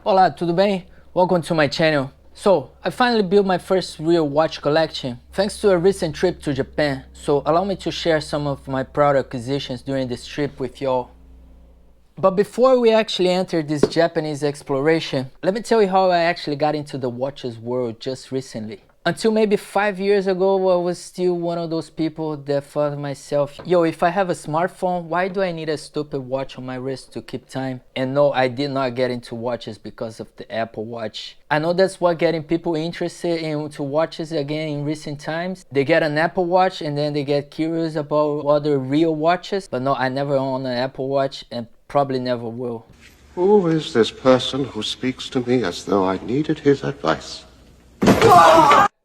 Olá, tudo bem? Welcome to my channel. So, I finally built my first real watch collection thanks to a recent trip to Japan. So, allow me to share some of my proud acquisitions during this trip with y'all. But before we actually enter this Japanese exploration, let me tell you how I actually got into the watches world just recently. Until maybe 5 years ago, I was still one of those people that thought to myself, yo, if I have a smartphone, why do I need a stupid watch on my wrist to keep time? And no, I did not get into watches because of the Apple Watch. I know that's what getting people interested into watches again in recent times. They get an Apple Watch and then they get curious about other real watches. But no, I never owned an Apple Watch and probably never will. Who is this person who speaks to me as though I needed his advice?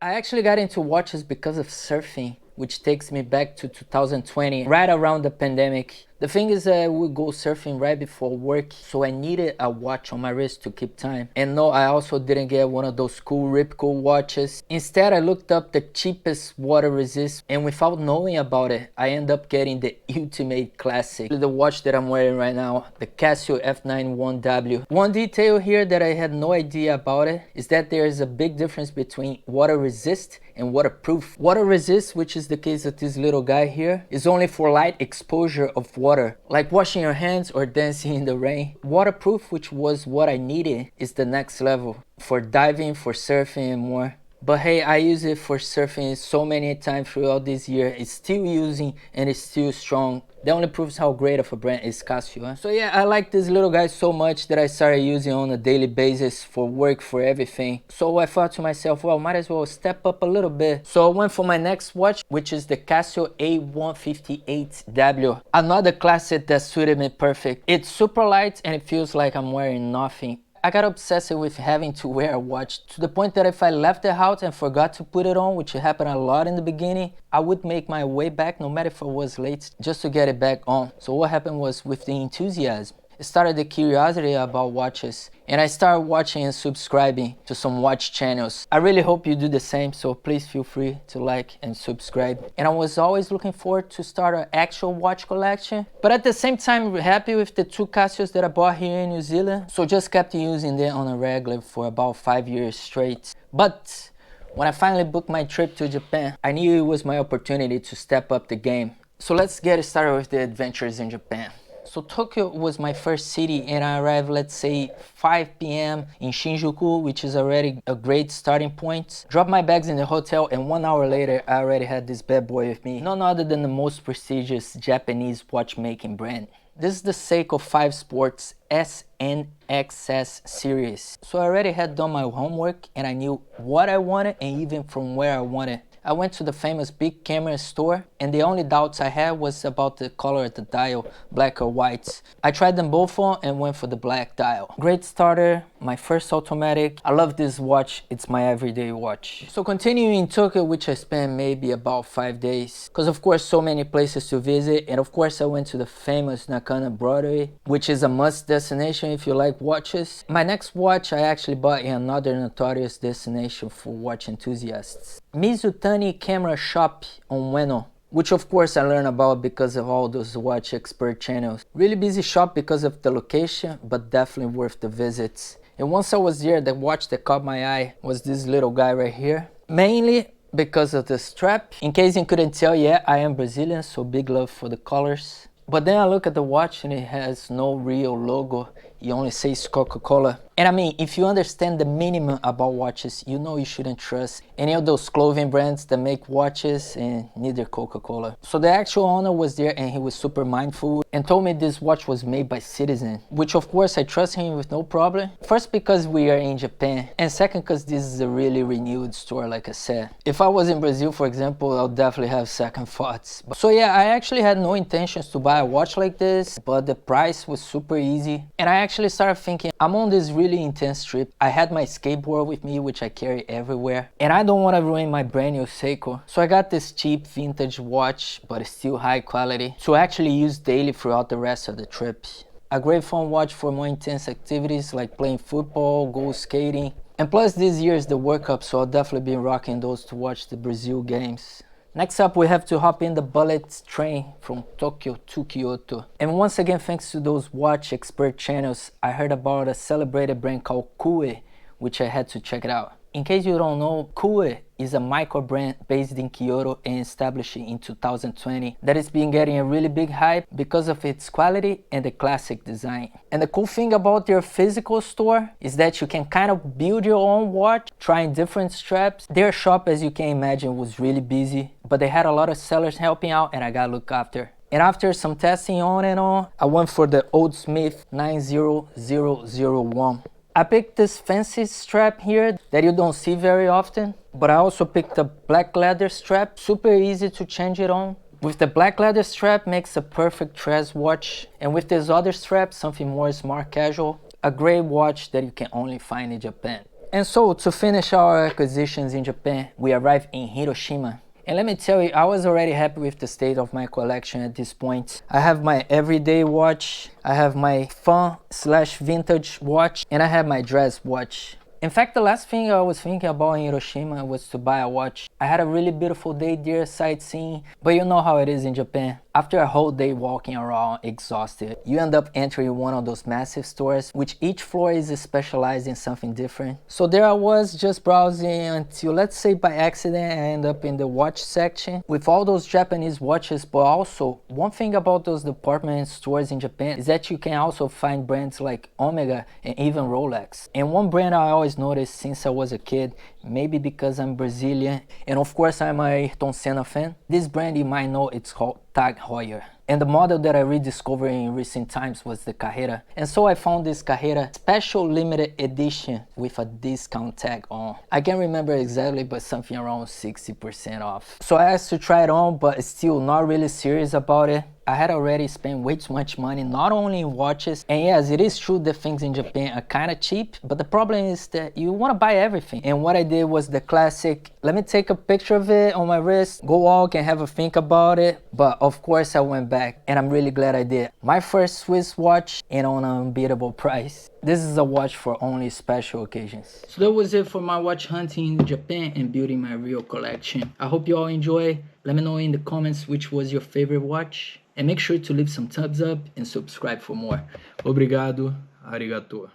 I actually got into watches because of surfing, which takes me back to 2020, right around the pandemic. The thing is, I would go surfing right before work, so I needed a watch on my wrist to keep time. And no, I also didn't get one of those cool Ripco watches. Instead, I looked up the cheapest water resist, and without knowing about it, I ended up getting the ultimate classic, the watch that I'm wearing right now, the Casio F91W. One detail here that I had no idea about it is that there is a big difference between water resist and waterproof. Water resist, which is the case of this little guy here, is only for light exposure of water, like washing your hands or dancing in the rain. Waterproof, which was what I needed, is the next level for diving, for surfing and more. But hey, I use it for surfing so many times throughout this year. It's still using and it's still strong. That only proves how great of a brand is Casio. Huh? So yeah, I like this little guy so much that I started using on a daily basis for work, for everything. So I thought to myself, well, might as well step up a little bit. So I went for my next watch, which is the Casio A158W. Another classic that suited me perfect. It's super light and it feels like I'm wearing nothing. I got obsessed with having to wear a watch to the point that if I left the house and forgot to put it on, which happened a lot in the beginning, I would make my way back no matter if I was late just to get it back on. So what happened was, with the enthusiasm, it started the curiosity about watches, and I started watching and subscribing to some watch channels. I really hope you do the same, so please feel free to like and subscribe. And I was always looking forward to start an actual watch collection, but at the same time happy with the two Casios that I bought here in New Zealand, so just kept using them on a regular for about 5 years straight. But when I finally booked my trip to Japan, I knew it was my opportunity to step up the game. So let's get started with the adventures in Japan. So Tokyo was my first city and I arrived, let's say, 5 p.m. in Shinjuku, which is already a great starting point. Dropped my bags in the hotel and 1 hour later, I already had this bad boy with me. None other than the most prestigious Japanese watchmaking brand. This is the Seiko 5 Sports SNXS series. So I already had done my homework and I knew what I wanted and even from where I wanted. I went to the famous big camera store and the only doubts I had was about the color of the dial, black or white. I tried them both on and went for the black dial. Great starter, my first automatic. I love this watch, it's my everyday watch. So continuing in Tokyo, which I spent maybe about 5 days, because of course so many places to visit, and of course I went to the famous Nakano Broadway, which is a must destination if you like watches. My next watch I actually bought in another notorious destination for watch enthusiasts. Mizutani Camera Shop on Ueno, which of course I learned about because of all those watch expert channels. Really busy shop because of the location, but definitely worth the visits. And once I was there, the watch that caught my eye was this little guy right here. Mainly because of the strap. In case you couldn't tell, yeah, I am Brazilian, so big love for the colors. But then I look at the watch and it has no real logo. It only says Coca-Cola. And I mean, if you understand the minimum about watches, you know you shouldn't trust any of those clothing brands that make watches, and neither Coca-Cola. So the actual owner was there and he was super mindful and told me this watch was made by Citizen, which of course I trust him with no problem. First, because we are in Japan, and second, because this is a really renewed store, like I said. If I was in Brazil, for example, I'll definitely have second thoughts. So yeah, I actually had no intentions to buy a watch like this, but the price was super easy. And I actually started thinking, I'm on this really intense trip. I had my skateboard with me, which I carry everywhere, and I don't want to ruin my brand new Seiko. So I got this cheap vintage watch, but still high quality, to actually use daily throughout the rest of the trip. A great fun watch for more intense activities like playing football, go skating. And plus this year is the World Cup, so I'll definitely be rocking those to watch the Brazil games. Next up, we have to hop in the bullet train from Tokyo to Kyoto. And once again, thanks to those watch expert channels, I heard about a celebrated brand called Kue, which I had to check it out. In case you don't know, Kue is a micro brand based in Kyoto and established in 2020 that has been getting a really big hype because of its quality and the classic design. And the cool thing about their physical store is that you can kind of build your own watch, trying different straps. Their shop, as you can imagine, was really busy, but they had a lot of sellers helping out and I got looked after. And after some testing on and on, I went for the Old Smith 90001. I picked this fancy strap here that you don't see very often, but I also picked a black leather strap, super easy to change it on. With the black leather strap makes a perfect dress watch, and with this other strap, something more smart casual, a great watch that you can only find in Japan. And so to finish our acquisitions in Japan, we arrived in Hiroshima. And let me tell you, I was already happy with the state of my collection at this point. I have my everyday watch, I have my fun/vintage watch, and I have my dress watch. In fact, the last thing I was thinking about in Hiroshima was to buy a watch. I had a really beautiful day there sightseeing, but you know how it is in Japan. After a whole day walking around exhausted, you end up entering one of those massive stores, which each floor is specialized in something different. So there I was just browsing until, let's say by accident, I end up in the watch section with all those Japanese watches. But also, one thing about those department stores in Japan is that you can also find brands like Omega and even Rolex. And one brand I always noticed since I was a kid, maybe because I'm Brazilian, and of course I'm a Ayrton Senna fan, this brand you might know, it's called Tag Heuer. And the model that I rediscovered in recent times was the Carrera. And so I found this Carrera special limited edition with a discount tag on. I can't remember exactly, but something around 60% off. So I asked to try it on, but still not really serious about it. I had already spent way too much money, not only in watches, and yes, it is true that things in Japan are kind of cheap, but the problem is that you want to buy everything. And what I did was the classic, let me take a picture of it on my wrist, go walk and have a think about it. But of course I went back, and I'm really glad I did. My first Swiss watch and on an unbeatable price. This is a watch for only special occasions. So that was it for my watch hunting in Japan and building my real collection. I hope you all enjoy. Let me know in the comments which was your favorite watch. And make sure to leave some thumbs up and subscribe for more. Obrigado, arigato.